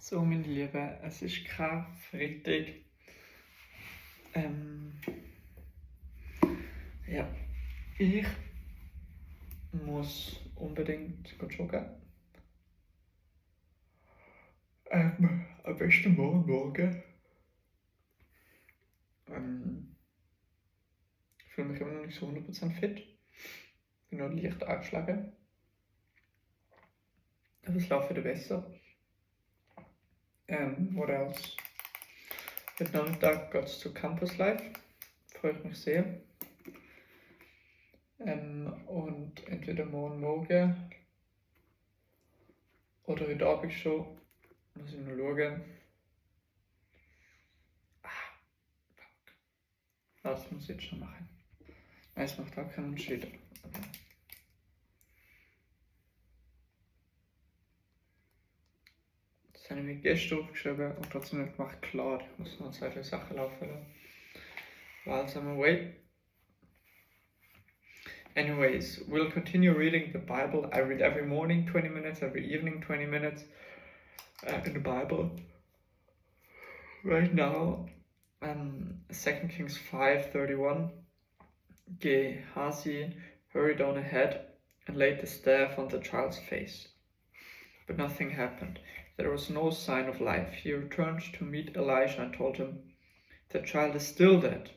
So, meine Lieben, es ist kein Freitag. Ja, ich muss unbedingt joggen. Am besten morgen. Ich fühle mich immer noch nicht so 100% fit. Bin noch leicht angeschlagen. Aber es läuft wieder besser. What else? Heute Nachmittag geht es zu Campus Live. Freue ich mich sehr. Und entweder morgen oder heute Abend schon. Muss ich noch schauen. Was muss ich jetzt schon machen? Es macht auch keinen Unterschied. Das habe ich mir gestern aufgeschrieben und trotzdem nicht gemacht. Klar, ich muss noch 2-3 Sachen laufen lassen. While I'm away. Anyways, we'll continue reading the Bible. I read every morning 20 minutes, every evening 20 minutes in the Bible. Right now, 2 Kings 5:31. Gehazi hurried on ahead and laid the staff on the child's face. But nothing happened. There was no sign of life. He returned to meet Elisha and told him, "The child is still dead."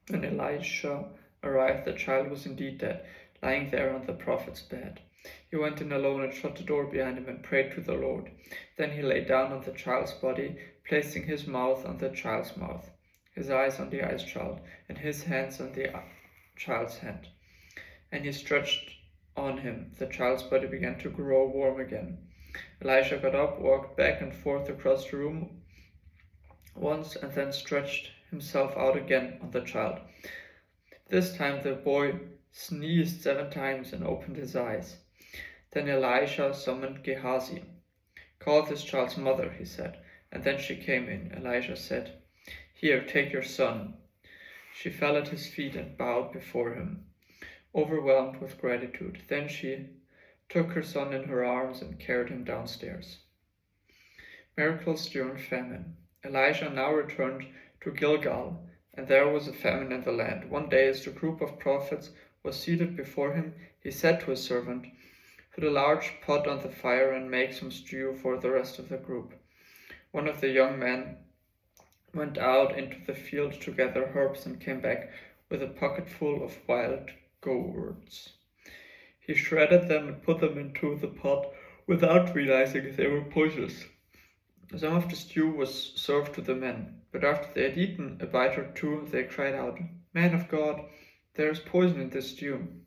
When Elisha arrived, the child was indeed dead, lying there on the prophet's bed. He went in alone and shut the door behind him and prayed to the Lord. Then he lay down on the child's body, placing his mouth on the child's mouth, his eyes on the child's child, and his hands on the child's hand. And he stretched on him. The child's body began to grow warm again. Elisha got up, walked back and forth across the room once, and then stretched himself out again on the child. This time the boy sneezed 7 times and opened his eyes. Then Elisha summoned Gehazi. "Call this child's mother," he said, and then she came in. Elisha said, "Here, take your son." She fell at his feet and bowed before him, overwhelmed with gratitude. Then she took her son in her arms and carried him downstairs. Miracles during famine. Elisha now returned to Gilgal, and there was a famine in the land. One day, as the group of prophets was seated before him, he said to his servant, "Put a large pot on the fire and make some stew for the rest of the group." One of the young men went out into the field to gather herbs and came back with a pocketful of wild gourds. He shredded them and put them into the pot without realizing they were poisonous. Some of the stew was served to the men, but after they had eaten a bite or two, they cried out, "Man of God, there is poison in this stew."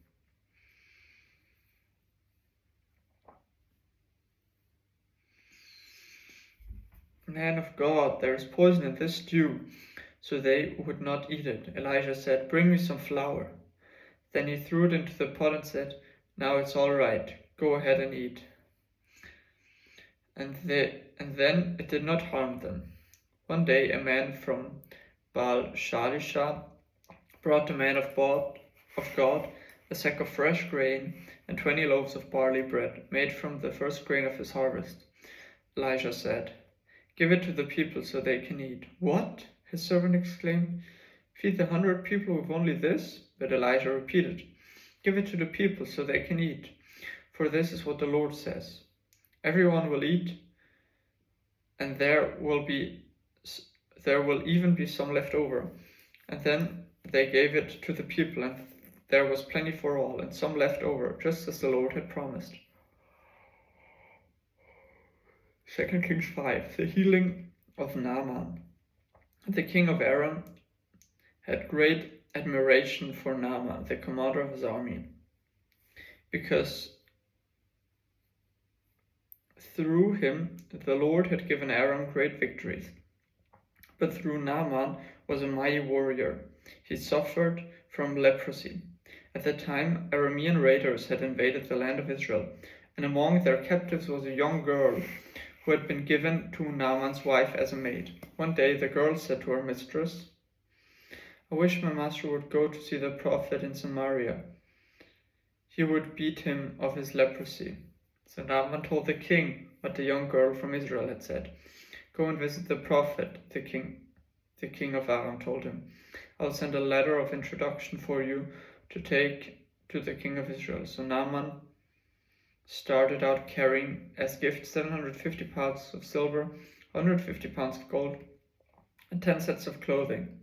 "Man of God, there is poison in this stew." So they would not eat it. Elisha said, "Bring me some flour." Then he threw it into the pot and said, "Now it's all right. Go ahead and eat." And then it did not harm them. One day a man from Baal Shalisha brought the man of God a sack of fresh grain and 20 loaves of barley bread, made from the first grain of his harvest. Elisha said, "Give it to the people so they can eat." "What?" his servant exclaimed. "Feed the 100 people with only this?" But Elisha repeated, "Give it to the people so they can eat. For this is what the Lord says. Everyone will eat, and there will even be some left over." And then they gave it to the people, and there was plenty for all, and some left over, just as the Lord had promised. 2 Kings 5, the healing of Naaman. The king of Aram had great admiration for Naaman, the commander of his army, because through him the Lord had given Aram great victories. But through Naaman was a mighty warrior. He suffered from leprosy. At the time, Aramean raiders had invaded the land of Israel, and among their captives was a young girl who had been given to Naaman's wife as a maid. One day the girl said to her mistress, "I wish my master would go to see the prophet in Samaria. He would beat him of his leprosy." So Naaman told the king what the young girl from Israel had said. Go and visit the prophet, the king of Aram told him. I'll send a letter of introduction for you to take to the king of Israel. So Naaman started out carrying as gifts 750 pounds of silver, 150 pounds of gold, and 10 sets of clothing.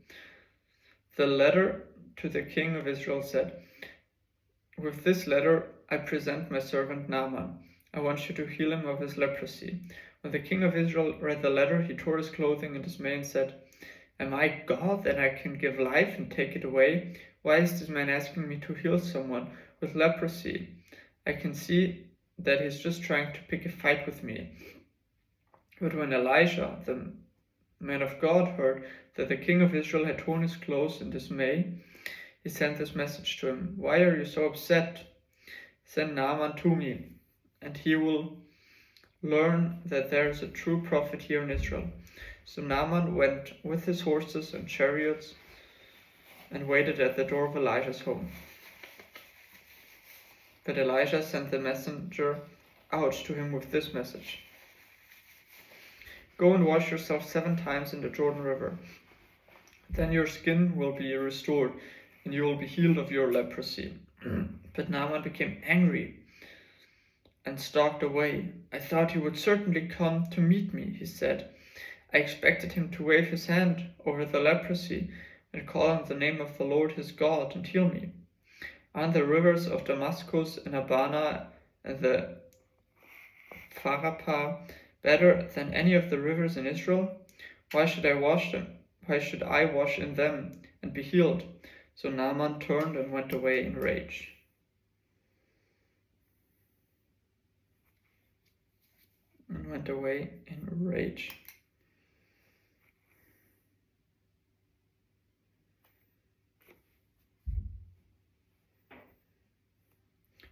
The letter to the king of Israel said, with this letter I present my servant Naaman. I want you to heal him of his leprosy. When the king of Israel read the letter, he tore his clothing in dismay and said, Am I God that I can give life and take it away? Why is this man asking me to heal someone with leprosy? I can see that he's just trying to pick a fight with me. But when Elijah, the man of God, heard that the king of Israel had torn his clothes in dismay, he sent this message to him. Why are you so upset? Send Naaman to me, and he will learn that there is a true prophet here in Israel. So Naaman went with his horses and chariots and waited at the door of Elijah's home. But Elijah sent the messenger out to him with this message. Go and wash yourself 7 times in the Jordan River. Then your skin will be restored, and you will be healed of your leprosy. But Naaman became angry and stalked away. I thought he would certainly come to meet me, he said. I expected him to wave his hand over the leprosy and call on the name of the Lord his God and heal me. Aren't the rivers of Damascus and Abana and the Pharpar better than any of the rivers in Israel? Why should I wash them? Why should I wash in them and be healed? So Naaman turned and went away in rage.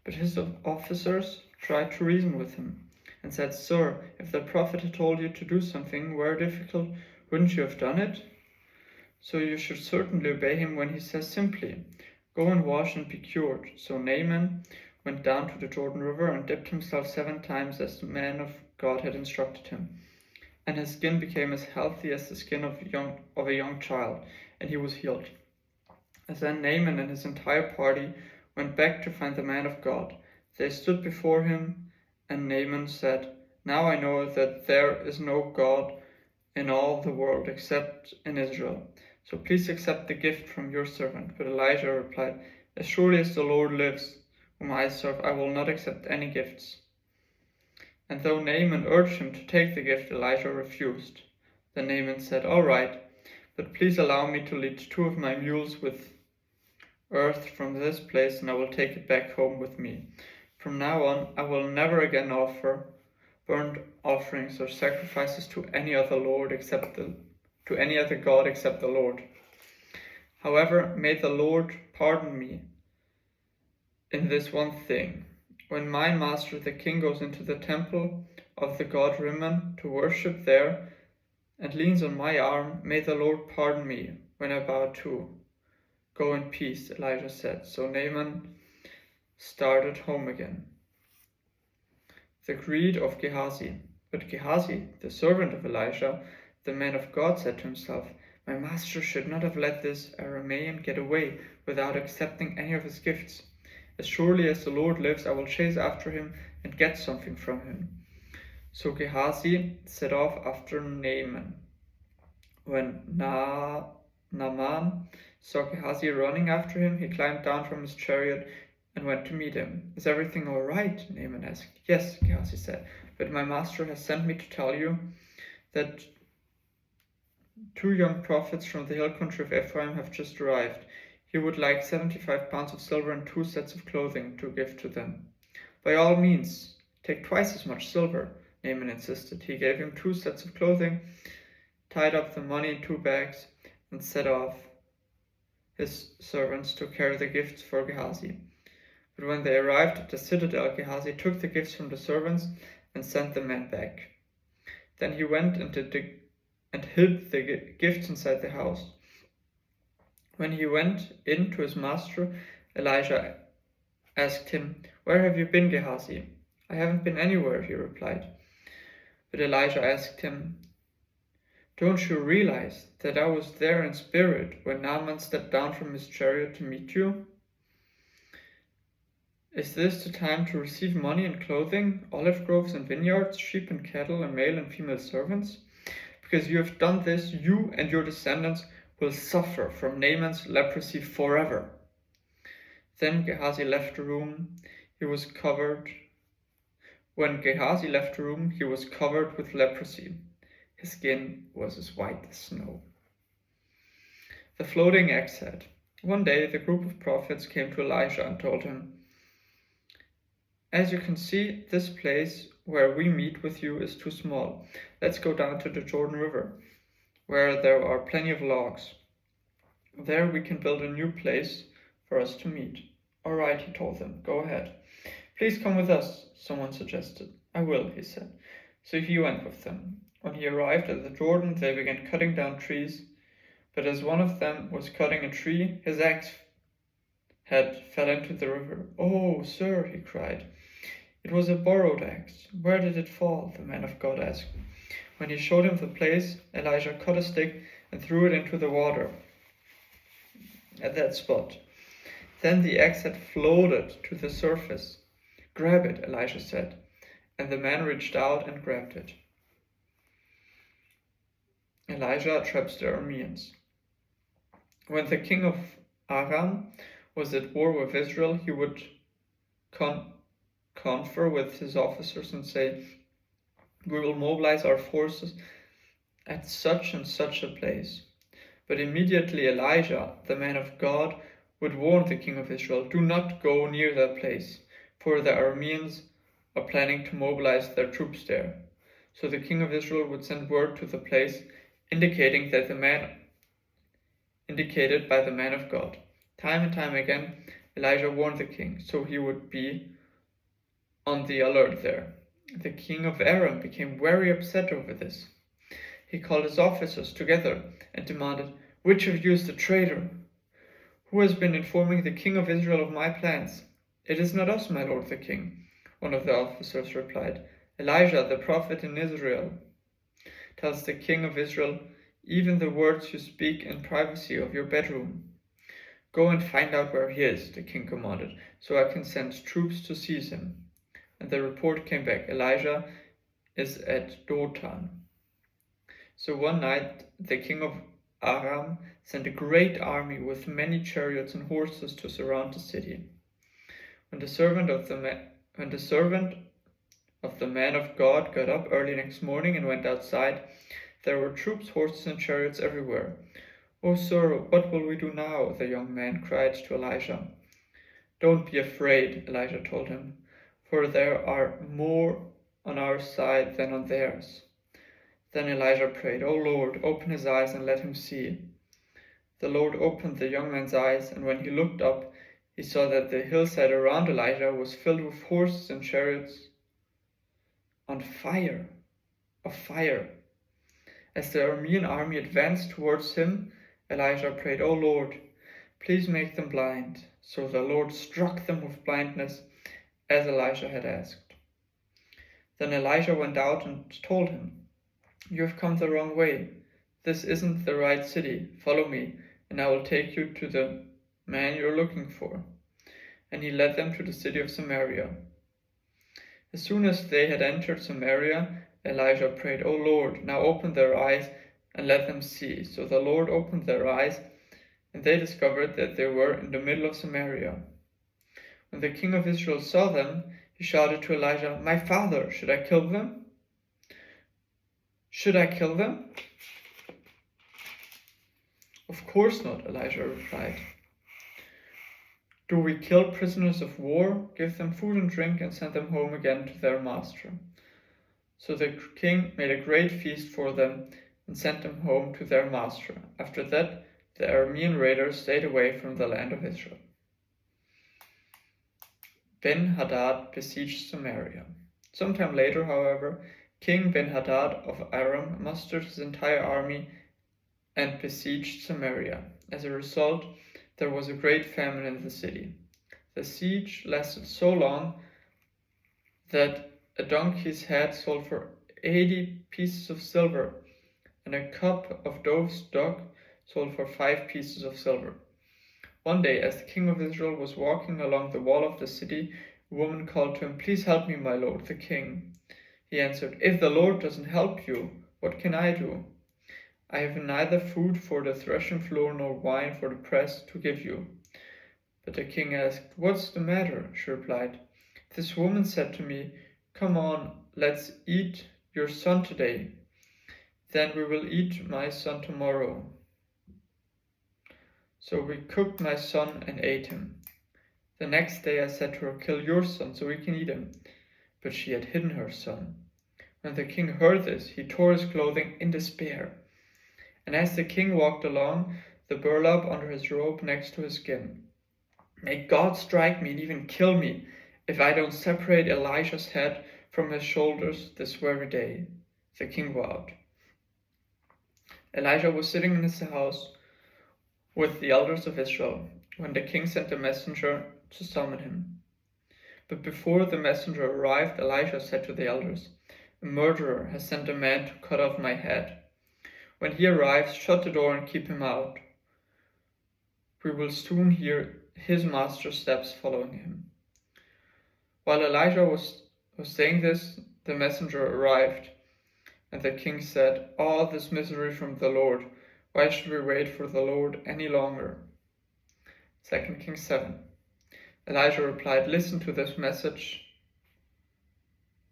But his officers tried to reason with him and said, Sir, if the prophet had told you to do something very difficult, wouldn't you have done it? So you should certainly obey him when he says simply, Go and wash and be cured. So Naaman went down to the Jordan River and dipped himself 7 times as the man of God had instructed him. And his skin became as healthy as the skin of a young child, and he was healed. And then Naaman and his entire party went back to find the man of God. They stood before him, and Naaman said, Now I know that there is no God in all the world except in Israel. So please accept the gift from your servant. But Elijah replied, As surely as the Lord lives, whom I serve, I will not accept any gifts. And though Naaman urged him to take the gift, Elijah refused. Then Naaman said, All right, but please allow me to lead 2 of my mules with earth from this place, and I will take it back home with me. From now on, I will never again offer burnt offerings or sacrifices to any other god except the Lord. However, may the Lord pardon me in this one thing. When my master the king goes into the temple of the god Rimmon to worship there and leans on my arm, may the Lord pardon me when I bow too. Go in peace, Elijah said. So Naaman started home again. The greed of Gehazi. But Gehazi, the servant of Elijah, the man of God, said to himself, My master should not have let this Aramean get away without accepting any of his gifts. As surely as the Lord lives, I will chase after him and get something from him. So Gehazi set off after Naaman. When Naaman saw Gehazi running after him, he climbed down from his chariot and went to meet him. Is everything all right? Naaman asked. Yes, Gehazi said, but my master has sent me to tell you that 2 young prophets from the hill country of Ephraim have just arrived. He would like 75 pounds of silver and 2 sets of clothing to give to them. By all means, take twice as much silver, Naaman insisted. He gave him 2 sets of clothing, tied up the money in 2 bags, and set off his servants to carry the gifts for Gehazi. But when they arrived at the citadel, Gehazi took the gifts from the servants and sent the men back. Then he went and hid the gifts inside the house. When he went in to his master, Elijah asked him, Where have you been, Gehazi? I haven't been anywhere, he replied. But Elijah asked him, Don't you realize that I was there in spirit when Naaman stepped down from his chariot to meet you? Is this the time to receive money and clothing, olive groves and vineyards, sheep and cattle, and male and female servants? Because you have done this, you and your descendants will suffer from Naaman's leprosy forever. Then Gehazi left the room. When Gehazi left the room, he was covered with leprosy. His skin was as white as snow. The floating axe head. One day the group of prophets came to Elijah and told him, As you can see, this place where we meet with you is too small. Let's go down to the Jordan River, where there are plenty of logs. There we can build a new place for us to meet. All right, he told them, go ahead. Please come with us, someone suggested. I will, he said. So he went with them. When he arrived at the Jordan, they began cutting down trees. But as one of them was cutting a tree, his axe head fell into the river. Oh, sir, he cried. It was a borrowed axe. Where did it fall? The man of God asked. When he showed him the place, Elijah cut a stick and threw it into the water at that spot. Then the axe head floated to the surface. Grab it, Elijah said, and the man reached out and grabbed it. Elijah traps the Arameans. When the king of Aram was at war with Israel, he would confer with his officers and say, We will mobilize our forces at such and such a place. But immediately Elijah, the man of God, would warn the king of Israel, Do not go near that place, for the Arameans are planning to mobilize their troops there. So the king of Israel would send word to the place, indicated by the man of God. Time and time again, Elijah warned the king, so he would be on the alert there. The king of Aram became very upset over this. He called his officers together and demanded, Which of you is the traitor? Who has been informing the king of Israel of my plans? It is not us, my lord the king, one of the officers replied. Elijah, the prophet in Israel, tells the king of Israel, Even the words you speak in privacy of your bedroom. Go and find out where he is, the king commanded, so I can send troops to seize him. And the report came back, Elijah is at Dothan. So one night the king of Aram sent a great army with many chariots and horses to surround the city. When the servant of the man of God got up early next morning and went outside, there were troops, horses, and chariots everywhere. Oh, sir, what will we do now? The young man cried to Elijah. Don't be afraid, Elijah told him, for there are more on our side than on theirs. Then Elijah prayed, O Lord, open his eyes and let him see. The Lord opened the young man's eyes, and when he looked up, he saw that the hillside around Elijah was filled with horses and chariots on fire. As the Aramean army advanced towards him, Elijah prayed, O Lord, please make them blind. So the Lord struck them with blindness, as Elijah had asked. Then Elijah went out and told him, You have come the wrong way. This isn't the right city. Follow me, and I will take you to the man you're looking for. And he led them to the city of Samaria. As soon as they had entered Samaria, Elijah prayed, O Lord, now open their eyes and let them see. So the Lord opened their eyes, and they discovered that they were in the middle of Samaria. When the king of Israel saw them, he shouted to Elijah, My father, should I kill them? Should I kill them? Of course not, Elijah replied. Do we kill prisoners of war, give them food and drink, and send them home again to their master? So the king made a great feast for them and sent them home to their master. After that, the Aramean raiders stayed away from the land of Israel. Ben-Hadad besieged Samaria. Sometime later, however, King Ben-Hadad of Aram mustered his entire army and besieged Samaria. As a result, there was a great famine in the city. The siege lasted so long that a donkey's head sold for 80 pieces of silver, and a cup of dove's dung sold for 5 pieces of silver. One day, as the king of Israel was walking along the wall of the city, a woman called to him, "Please help me, my lord, the king." He answered, "If the Lord doesn't help you, what can I do? I have neither food for the threshing floor nor wine for the press to give you." But the king asked, "What's the matter?" She replied, "This woman said to me, 'Come on, let's eat your son today. Then we will eat my son tomorrow.' So we cooked my son and ate him. The next day I said to her, 'Kill your son so we can eat him.' But she had hidden her son. When the king heard this, he tore his clothing in despair. And as the king walked along, the burlap under his robe next to his skin. May God strike me and even kill me if I don't separate Elijah's head from his shoulders this very day, the king vowed. Elijah was sitting in his house with the elders of Israel when the king sent a messenger to summon him. But before the messenger arrived, Elijah said to the elders, "A murderer has sent a man to cut off my head. When he arrives, shut the door and keep him out. We will soon hear his master's steps following him." While Elijah was saying this, the messenger arrived, and the king said, "All this misery from the Lord. Why should we wait for the Lord any longer?" 2 Kings 7. Elijah replied, "Listen to this message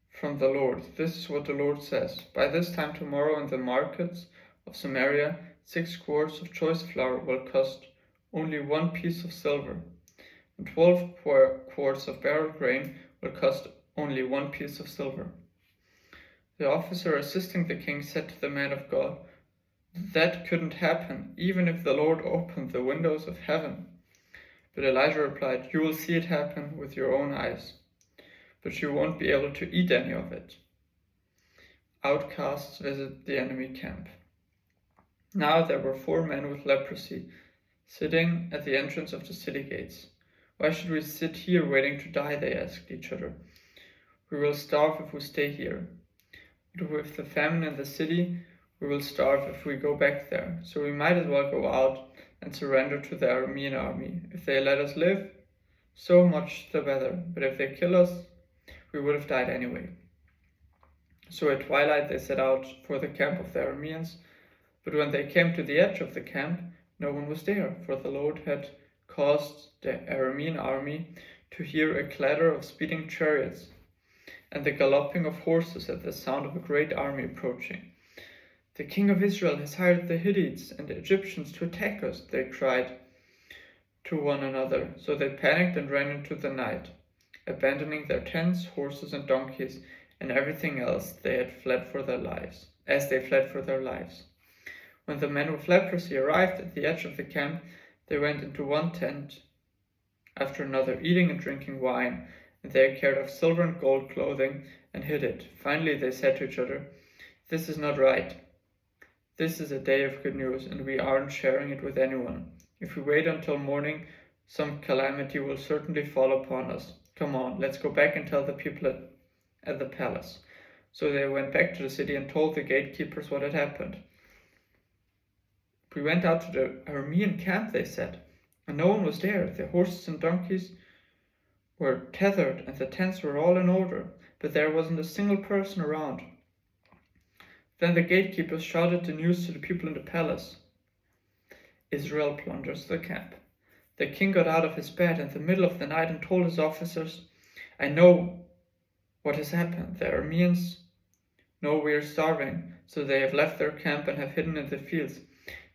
from the Lord. This is what the Lord says. By this time tomorrow in the markets of Samaria, 6 quarts of choice flour will cost only 1 piece of silver, and 12 quarts of barrel grain will cost only 1 piece of silver." The officer assisting the king said to the man of God, "That couldn't happen, even if the Lord opened the windows of heaven." But Elijah replied, "You will see it happen with your own eyes, but you won't be able to eat any of it." Outcasts visit the enemy camp. Now there were 4 men with leprosy sitting at the entrance of the city gates. "Why should we sit here waiting to die?" they asked each other. "We will starve if we stay here. But with the famine in the city, we will starve if we go back there. So we might as well go out and surrender to the Aramean army. If they let us live, so much the better. But if they kill us, we would have died anyway." So at twilight they set out for the camp of the Arameans. But when they came to the edge of the camp, no one was there, for the Lord had caused the Aramean army to hear a clatter of speeding chariots and the galloping of horses at the sound of a great army approaching. "The king of Israel has hired the Hittites and the Egyptians to attack us," they cried to one another. So they panicked and ran into the night, abandoning their tents, horses and donkeys, and everything else they had fled for their lives, as they fled for their lives. When the men with leprosy arrived at the edge of the camp, they went into one tent after another, eating and drinking wine, and they carried off silver and gold clothing and hid it. Finally they said to each other, "This is not right. This is a day of good news, and we aren't sharing it with anyone. If we wait until morning, some calamity will certainly fall upon us. Come on, let's go back and tell the people at the palace." So they went back to the city and told the gatekeepers what had happened. "We went out to the Aramean camp," they said, "and no one was there. The horses and donkeys were tethered and the tents were all in order, but there wasn't a single person around." Then the gatekeepers shouted the news to the people in the palace. Israel plunders the camp. The king got out of his bed in the middle of the night and told his officers, "I know what has happened. The Arameans know we are starving, so they have left their camp and have hidden in the fields.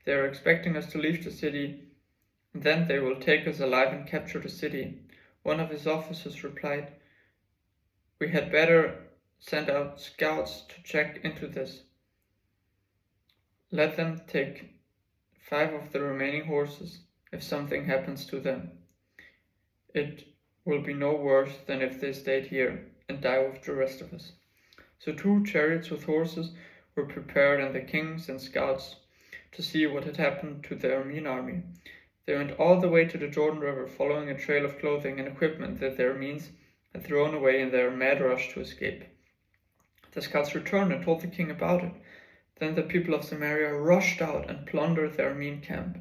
They are expecting us to leave the city, and then they will take us alive and capture the city." One of his officers replied, "We had better send out scouts to check into this. Let them take 5 of the remaining horses. If something happens to them, it will be no worse than if they stayed here and die with the rest of us." So 2 chariots with horses were prepared, and the kings and scouts to see what had happened to the Aramean army. They went all the way to the Jordan River, following a trail of clothing and equipment that the Arameans had thrown away in their mad rush to escape. The scouts returned and told the king about it. Then the people of Samaria rushed out and plundered their mean camp.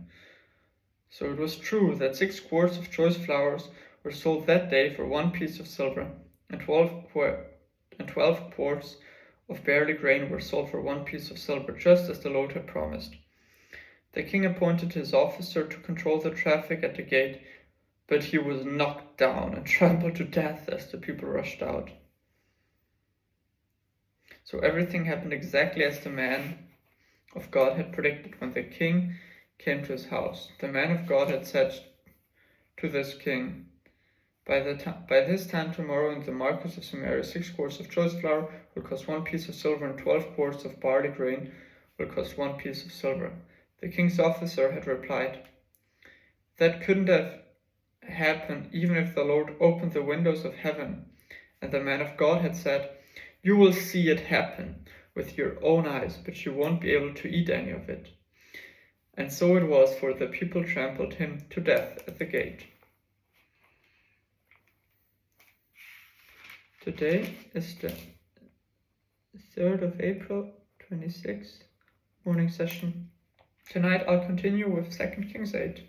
So it was true that 6 quarts of choice flowers were sold that day for 1 piece of silver, and 12 quarts of barley grain were sold for 1 piece of silver, just as the Lord had promised. The king appointed his officer to control the traffic at the gate, but he was knocked down and trampled to death as the people rushed out. So everything happened exactly as the man of God had predicted when the king came to his house. The man of God had said to this king, By this time tomorrow in the markets of Samaria, 6 quarts of choice flour will cost 1 piece of silver, and 12 quarts of barley grain will cost 1 piece of silver. The king's officer had replied, That couldn't have happened even if the Lord opened the windows of heaven. And the man of God had said, You will see it happen with your own eyes, but you won't be able to eat any of it. And so it was, for the people trampled him to death at the gate. Today is the 3rd of April, 26th, morning session. Tonight I'll continue with 2 Kings 8.